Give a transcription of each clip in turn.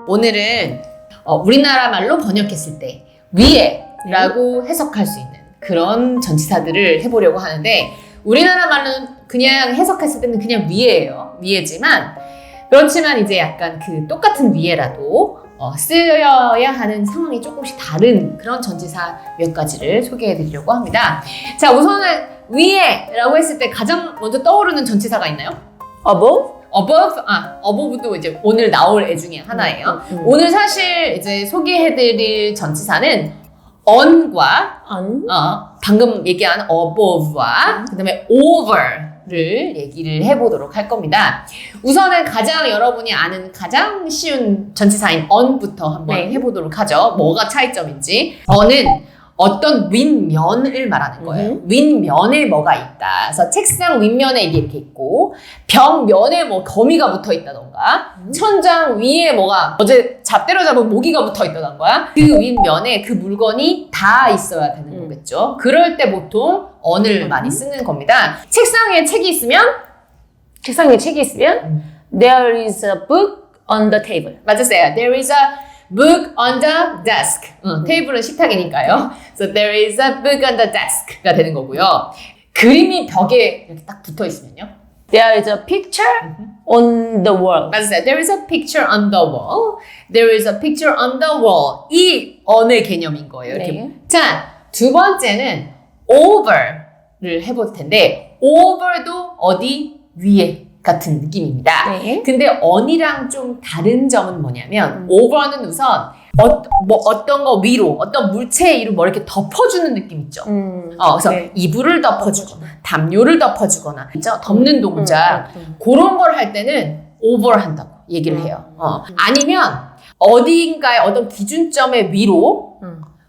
오늘은 우리나라 말로 번역했을 때 위에라고 해석할 수 있는 그런 전치사들을 해보려고 하는데 우리나라 말로는 그냥 해석했을 때는 그냥 위에예요. 위에지만 그렇지만 이제 약간 그 똑같은 위에라도 쓰여야 하는 상황이 조금씩 다른 그런 전치사 몇 가지를 소개해 드리려고 합니다. 자, 우선은 위에라고 했을 때 가장 먼저 떠오르는 전치사가 있나요? above? above도 이제 오늘 나올 애 중에 하나예요. 오늘 사실 이제 소개해드릴 전치사는 on과 방금 얘기한 above와 그다음에 over를 얘기를 해보도록 할 겁니다. 우선은 가장 여러분이 아는 가장 쉬운 전치사인 on부터 한번 해보도록 하죠. 뭐가 차이점인지. on은 어떤 윗면을 말하는 거예요. 윗면에 뭐가 있다. 그래서 책상 윗면에 이렇게 있고 벽면에 뭐 거미가 붙어 있다던가 천장 위에 뭐가 어제 잡대로 잡은 모기가 붙어 있다던가 그 윗면에 그 물건이 다 있어야 되는 거겠죠. 그럴 때 보통 on을 많이 쓰는 겁니다. 책상 위에 책이 있으면 there is a book on the table. 맞았어요. There is a book on the desk. 테이블은 식탁이니까요. So there is a book on the desk가 되는 거고요. 그림이 벽에 이렇게 딱 붙어 있으면요. There is a picture on the wall. 맞았어요. There is a picture on the wall. There is a picture on the wall. 이 on의 개념인 거예요. 이렇게. 네. 자, 두 번째는 over를 해볼 텐데 over도 어디 위에 같은 느낌입니다. 네. 근데 on이랑 좀 다른 점은 뭐냐면 over는 우선 어떤 거 위로 어떤 물체 위로 뭐 이렇게 덮어주는 느낌 있죠. 그래서 이불을 덮어주거나 담요를 덮어주거나 그죠? 덮는 동작 그런 걸 할 때는 over 한다고 얘기를 해요. 아니면 어디인가에 어떤 기준점의 위로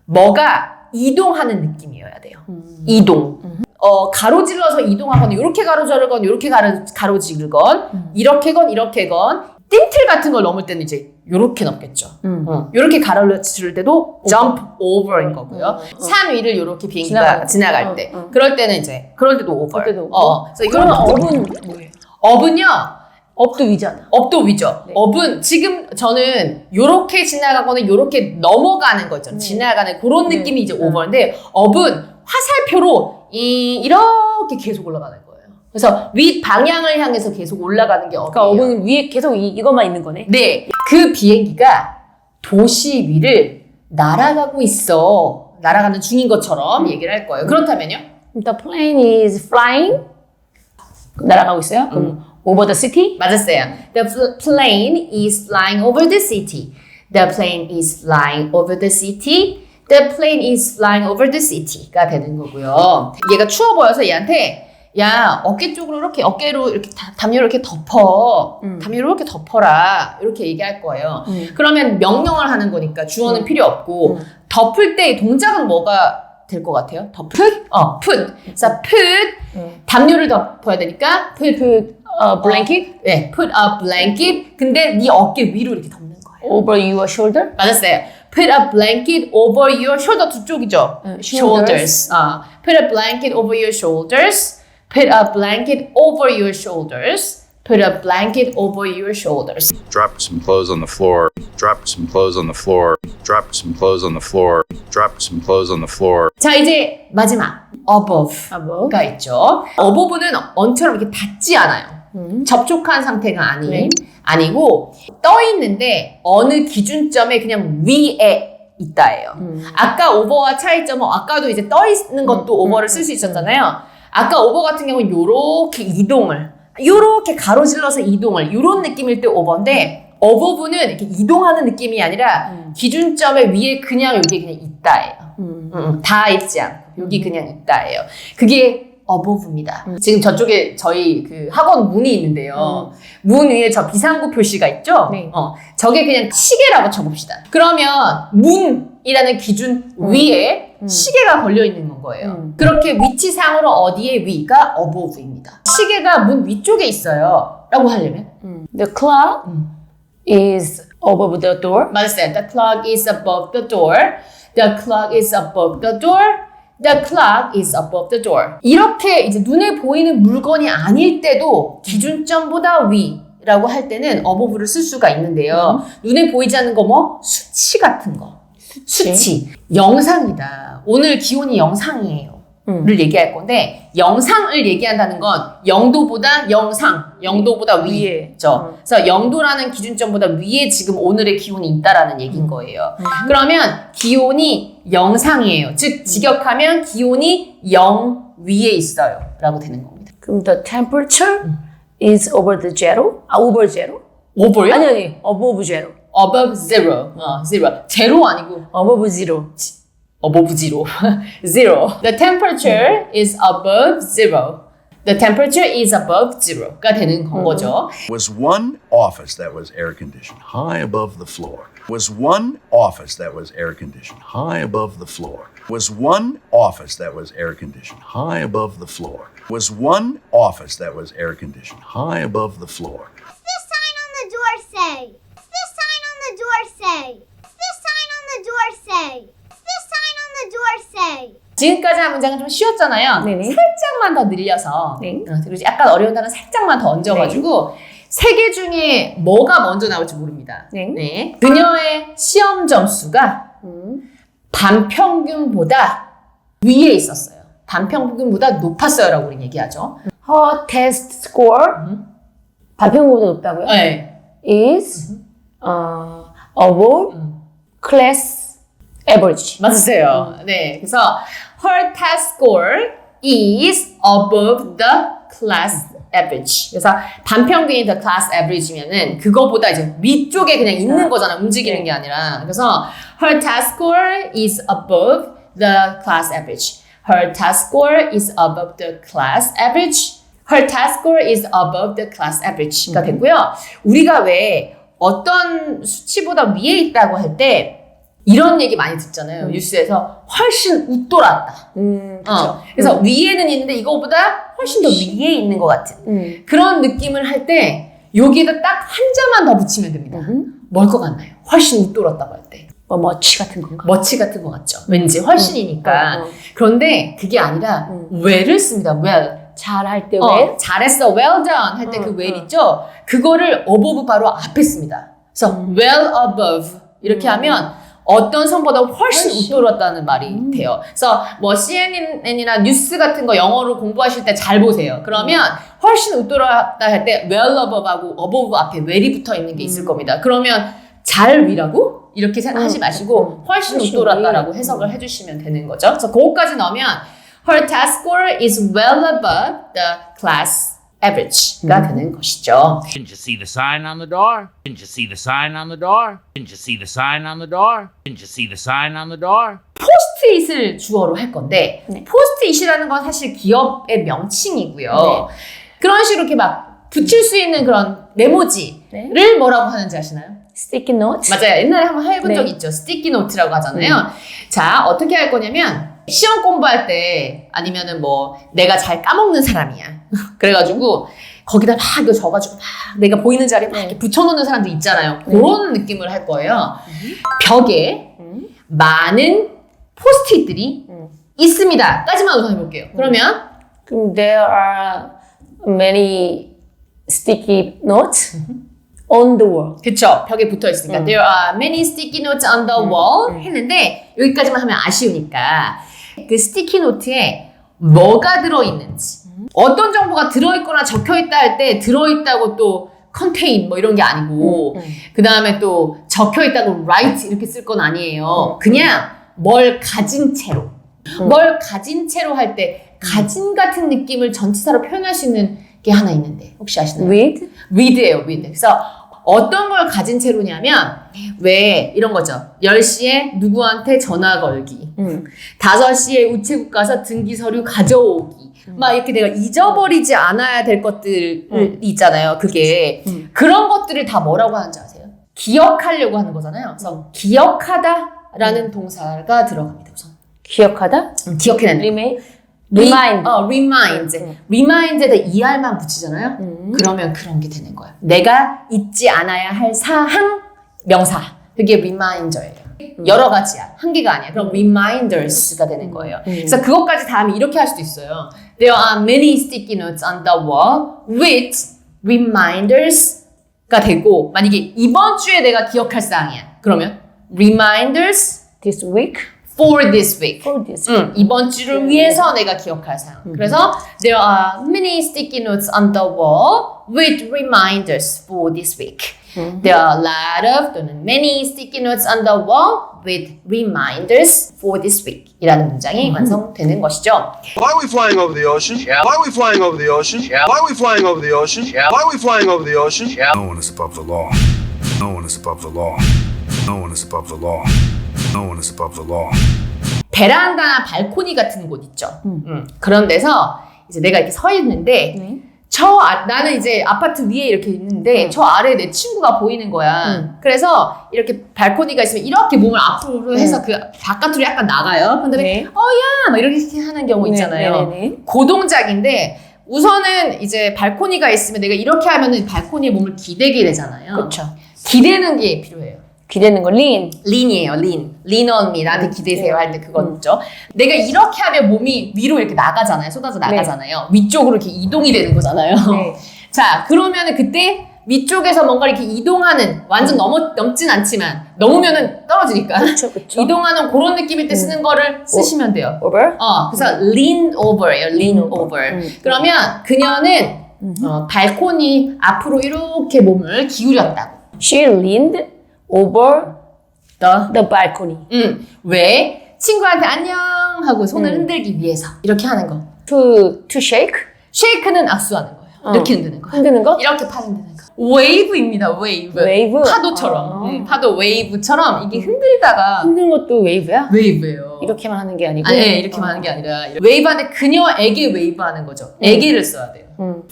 뭐가 이동하는 느낌이어야 돼요. 이동. 가로질러서 이동하거나 이렇게 가로지르건 이렇게 가로지르건 이렇게건 띵틀 같은 걸 넘을 때는 이제 이렇게 넘겠죠. 이렇게 가로지를 때도 jump over인 거고요. 산 위를 이렇게 비행기가 지나갈 때 그럴 때는 이제 그럴 때도 over. 그래서 이런 업은 뭐예요? 업은요. 업도 위잖아. 업도 위죠. 네. 업은 지금 저는 요렇게 지나가거나 요렇게 넘어가는 거 있잖아요. 지나가는 그런 느낌이 이제 over인데 업은 화살표로 이렇게 계속 올라가는 거예요. 그래서 윗 방향을 향해서 계속 올라가는 게 업이에요. 그러니까 업은 위에 계속 이것만 있는 거네. 네. 그 비행기가 도시 위를 날아가고 있어. 날아가는 중인 것처럼 얘기를 할 거예요. 그렇다면요? The plane is flying. 날아가고 있어요. 그럼 over the city? 맞았어요. The plane is flying over the city. The plane is flying over the city. The plane is flying over the city가 되는 거고요. 얘가 추워 보여서 얘한테 야 어깨 쪽으로 이렇게 어깨로 이렇게 담요를 이렇게 덮어. 담요를 이렇게 덮어라. 이렇게 얘기할 거예요. 그러면 명령을 하는 거니까 주어는 필요 없고 덮을 때 동작은 뭐가 될 것 같아요? 덮을? put. 그래서 put 담요를 덮어야 되니까 put a blanket? 네, put a blanket. 근데 네 어깨 위로 이렇게 덮는 거예요. Over your shoulder? 맞았어요. Put a blanket over your shoulder 두 쪽이죠. shoulders. Put a blanket over your shoulders. Put a blanket over your shoulders. Put a blanket over your shoulders. Drop some clothes on the floor. Drop some clothes on the floor. Drop some clothes on the floor. Drop some clothes on the floor. 자, 이제 마지막 above가 있죠. above는 on처럼 이렇게 닿지 않아요. 접촉한 상태가 아니고 떠 있는데 어느 기준점에 그냥 위에 있다예요. 아까 over와 차이점은 아까도 이제 떠 있는 것도 over를 쓸 수 있었잖아요. 아까 over 같은 경우는 요렇게 이동을 요렇게 가로질러서 이동을 요런 느낌일 때 over인데 above는 이렇게 이동하는 느낌이 아니라 기준점에 위에 그냥 여기 그냥 있다예요. 다 있지 않고 여기 그냥 있다예요. 그게 above입니다. 지금 저쪽에 저희 그 학원 문이 있는데요. 문 위에 저 비상구 표시가 있죠? 네. 저게 그냥 시계라고 쳐봅시다. 그러면 문이라는 기준 위에 시계가 걸려 있는 거예요. 그렇게 위치상으로 어디에 위가 above입니다. 시계가 문 위쪽에 있어요. 라고 하려면? The clock is above the door. 맞았어요. The clock is above the door. The clock is above the door. The clock is above the door. 이렇게 이제 눈에 보이는 물건이 아닐 때도 기준점보다 위 영이라고 할 때는 above를 쓸 수가 있는데요. 눈에 보이지 않는 거 뭐? 수치 같은 거. 수치. 영상이다. 오늘 기온이 영상이에요. 를 얘기할 건데 영상을 얘기한다는 건 영도보다 영도보다 위에죠. 그래서 영도라는 기준점보다 위에 지금 오늘의 기온이 있다라는 얘기인 거예요. 그러면 기온이 영상이에요. 즉 직역하면 기온이 0 위에 있어요. 라고 되는 겁니다. 그럼 the temperature is over the zero? over zero? over요? 아니 above zero. above zero. zero. 제로 아니고 above zero. above zero. zero. The temperature is above zero. The temperature is above zero가 되는 건 거죠. Was one office that was air conditioned high above the floor. Was one office that was air conditioned high above the floor. Was one office that was air conditioned high above the floor. Was one office that was air conditioned high above the floor. What's this sign on the door say? What's this sign on the door say? What's this sign on the door say? What's this sign on the door say? 지금까지 한 문장은 좀 쉬웠잖아요. 네네. 살짝만 더 늘려서 네. 그리고 약간 어려운 단어 살짝만 더 얹어가지고 세 개 중에 뭐가 먼저 나올지 모릅니다. 네. 그녀의 시험 점수가 반평균보다 위에 있었어요. 반평균보다 높았어요 라고 우리는 얘기하죠. Her test score 반평균보다 높다고요? 네. is above class average. 맞으세요. 네. 그래서 her test score is above the class average. 그래서 반평균이 the class average면은 그거보다 이제 위쪽에 그냥 있는 거잖아. 움직이는 게 아니라. 그래서 her test score is above the class average. Her test score is above the class average. Her test score is above the class average가 되고요. 우리가 왜 어떤 수치보다 위에 있다고 할 때 이런 얘기 많이 듣잖아요. 뉴스에서 훨씬 웃돌았다. 그래서 위에는 있는데 이거보다 훨씬 더 위에 있는 것 같은 그런 느낌을 할 때 여기에다 딱 한자만 더 붙이면 됩니다. 뭘 것 같나요? 훨씬 웃돌았다고 할 때. 뭐 머치 같은 건가? 머치 같은 것 같죠. 왠지 훨씬이니까. 그런데 그게 아니라 well을 씁니다. well. 잘할 때 well? 잘했어. well done 할 때 그 well 있죠? 그거를 above 바로 앞에 씁니다. 그래서 well above 이렇게 하면 어떤 선보다 훨씬 웃돌았다는 말이 돼요. 그래서 뭐 CNN이나 뉴스 같은 거 영어로 공부하실 때 잘 보세요. 그러면 훨씬 웃돌았다 할 때 well above하고 above 앞에 well이 붙어 있는 게 있을 겁니다. 그러면 잘 위라고? 이렇게 하지 마시고 훨씬 웃돌았다라고 해석을 해주시면 되는 거죠. 그래서 그거까지 넣으면 her test score is well above the class average가 되는 것이죠. Didn't you see the sign on the door? Didn't you see the sign on the door? Didn't you see the sign on the door? Didn't you see the sign on the door? 포스트잇을 주어로 할 건데 포스트잇이라는 건 사실 기업의 명칭이고요. 그런 식으로 이렇게 막 붙일 수 있는 그런 메모지를 뭐라고 하는지 아시나요? sticky note? 맞아요. 옛날에 한번 해본 적 있죠. 스티키 노트라고 하잖아요. 자, 어떻게 할 거냐면 시험 공부할 때 아니면은 뭐 내가 잘 까먹는 사람이야. 그래가지고 거기다 막 이거 적어가지고 막 내가 보이는 자리에 막 이렇게 붙여놓는 사람도 있잖아요. 그런 느낌을 할 거예요. 벽에 많은 포스트잇들이 있습니다. 까지만 우선 해볼게요. 그러면 그럼 there are many sticky notes on the wall. 그쵸. 벽에 붙어 있으니까 There are many sticky notes on the wall 했는데 여기까지만 하면 아쉬우니까 그 스티키 노트에 뭐가 들어있는지 어떤 정보가 들어있거나 적혀있다 할 때 들어있다고 또 contain 뭐 이런 게 아니고 그 다음에 또 적혀있다고 write 이렇게 쓸 건 아니에요. 그냥 뭘 가진 채로 뭘 가진 채로 할 때 가진 같은 느낌을 전치사로 표현할 수 있는 게 하나 있는데 혹시 아시나요? with예요. with. 그래서 어떤 걸 가진 채로냐면 왜 이런 거죠. 10시에 누구한테 전화 걸기 5시에 우체국 가서 등기 서류 가져오기 막 이렇게 내가 잊어버리지 않아야 될 것들이 있잖아요. 그게 그런 것들을 다 뭐라고 하는지 아세요? 기억하려고 하는 거잖아요. 그래서 기억하다라는 동사가 들어갑니다. 우선 기억하다? 기억해내는 remind. remind에다 er만 붙이잖아요. 그러면 그런 게 되는 거예요. 내가 잊지 않아야 할 사항, 명사. 그게 reminder예요. 여러 가지야. 한 개가 아니야. 그럼 reminders가 되는 거예요. 그래서 그것까지 다 하면 이렇게 할 수도 있어요. There are many sticky notes on the wall with reminders 되고 만약에 이번 주에 내가 기억할 사항이야. 그러면 reminders This week. for this week. For this week. 이번 주를 위해서 내가 기억할 사항. 그래서 there are many sticky notes on the wall with reminders for this week. There are a lot of 또는 many sticky notes on the wall with reminders for this week. 이라는 문장이 완성되는 것이죠. Why are we flying over the ocean? Why are we flying over the ocean? Why are we flying over the ocean? Why are we flying over the ocean? No one is above the law. No one is above the law. No one is above the law. No one is above the law. 베란다나 발코니 같은 곳 있죠. 그런 데서 이제 내가 이렇게 서 있는데 나는 이제 아파트 위에 이렇게 있는데 저 아래에 내 친구가 보이는 거야. 그래서 이렇게 발코니가 있으면 이렇게 몸을 앞으로 해서 그 바깥으로 약간 나가요. 근데 네. 야! 막 이렇게 하는 경우 있잖아요. 네. 그 동작인데 우선은 이제 발코니가 있으면 내가 이렇게 하면은 발코니에 몸을 기대게 되잖아요. 그렇죠. 기대는 게 필요해요. 기대는 거 lean. lean이에요, lean. lean on me. 나한테 기대세요 할 때 그거죠. 내가 이렇게 하면 몸이 위로 이렇게 나가잖아요. 쏟아져 나가잖아요. 위쪽으로 이렇게 이동이 되는 거잖아요. 네. 자, 그러면은 그때 위쪽에서 뭔가 이렇게 이동하는, 완전 넘진 않지만, 넘으면은 떨어지니까. 그쵸. 이동하는 그런 느낌일 때 쓰는 거를 쓰시면 돼요. Over. 그래서 lean over예요, lean over. 그러면 그녀는 발코니 앞으로 이렇게 몸을 기울였다고. She leaned over the balcony. 왜? 친구한테 안녕 하고 손을 흔들기 위해서 이렇게 하는 거. To shake. 쉐이크는 악수하는 거예요. 이렇게 흔드는 거예요. 흔드는 거? 이렇게 팔 흔드는 거. 웨이브입니다. 웨이브. 웨이브? 파도처럼. 파도 웨이브처럼 이게 흔들다가 흔드는 것도 웨이브야? 웨이브예요. 이렇게만 하는 게 아니고. 네, 이렇게만 하는 게 아니라 웨이브한테 그녀에게 웨이브하는 거죠. 에게를 써야 돼요.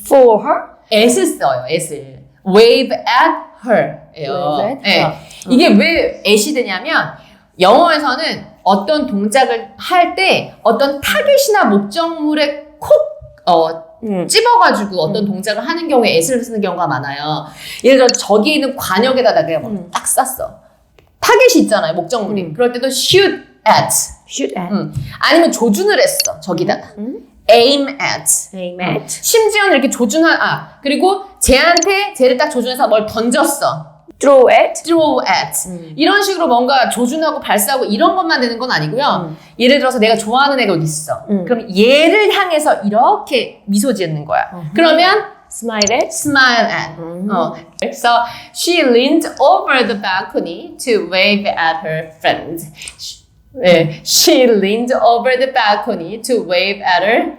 For her. at을 써요. at을. wave at her예요. Wave at 네. her. 이게 왜 at이 되냐면 영어에서는 어떤 동작을 할 때 어떤 타겟이나 목적물에 콕 찝어가지고 어떤 동작을 하는 경우에 at을 쓰는 경우가 많아요. 예를 들어 저기 있는 관역에다 내가 딱 쐈어. 타겟이 있잖아요. 목적물이. 그럴 때도 shoot at. Shoot at. 아니면 조준을 했어. 저기다가. aim at. Aim at. 심지어는 이렇게 그리고 쟤를 딱 조준해서 뭘 던졌어. Throw at. throw at. 이런 식으로 뭔가 조준하고 발사하고 이런 것만 되는 건 아니고요. 예를 들어서 내가 좋아하는 애가 어디 있어. 그럼 얘를 향해서 이렇게 미소 짓는 거야. 그러면 Smile at. smile at. So she leaned over the balcony to wave at her friend. She leaned over the balcony to wave at her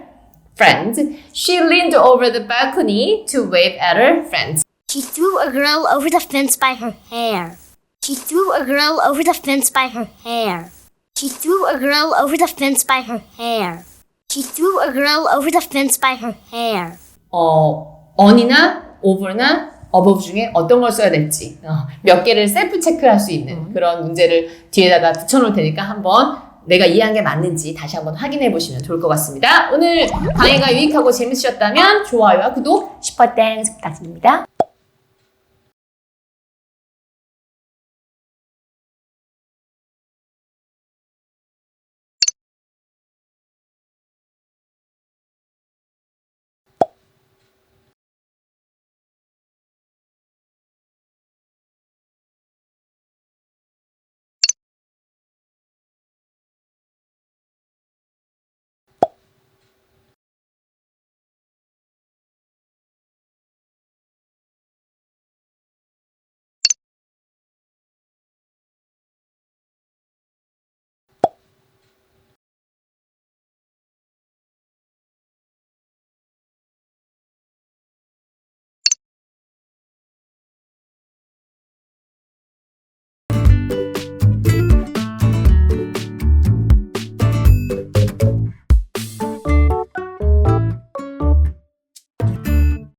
friend. She leaned over the balcony to wave at her friend. She threw a girl over the fence by her hair. She threw a girl over the fence by her hair. She threw a girl over the fence by her hair. She threw a girl over the fence by her hair. on이나 over나 above 중에 어떤 걸 써야 될지 몇 개를 셀프 체크할 수 있는 그런 문제를 뒤에다가 붙여놓을 테니까 한번 내가 이해한 게 맞는지 다시 한번 확인해 보시면 좋을 것 같습니다. 오늘 강의가 유익하고 재밌으셨다면 좋아요와 구독 슈퍼 땡스 부탁드립니다.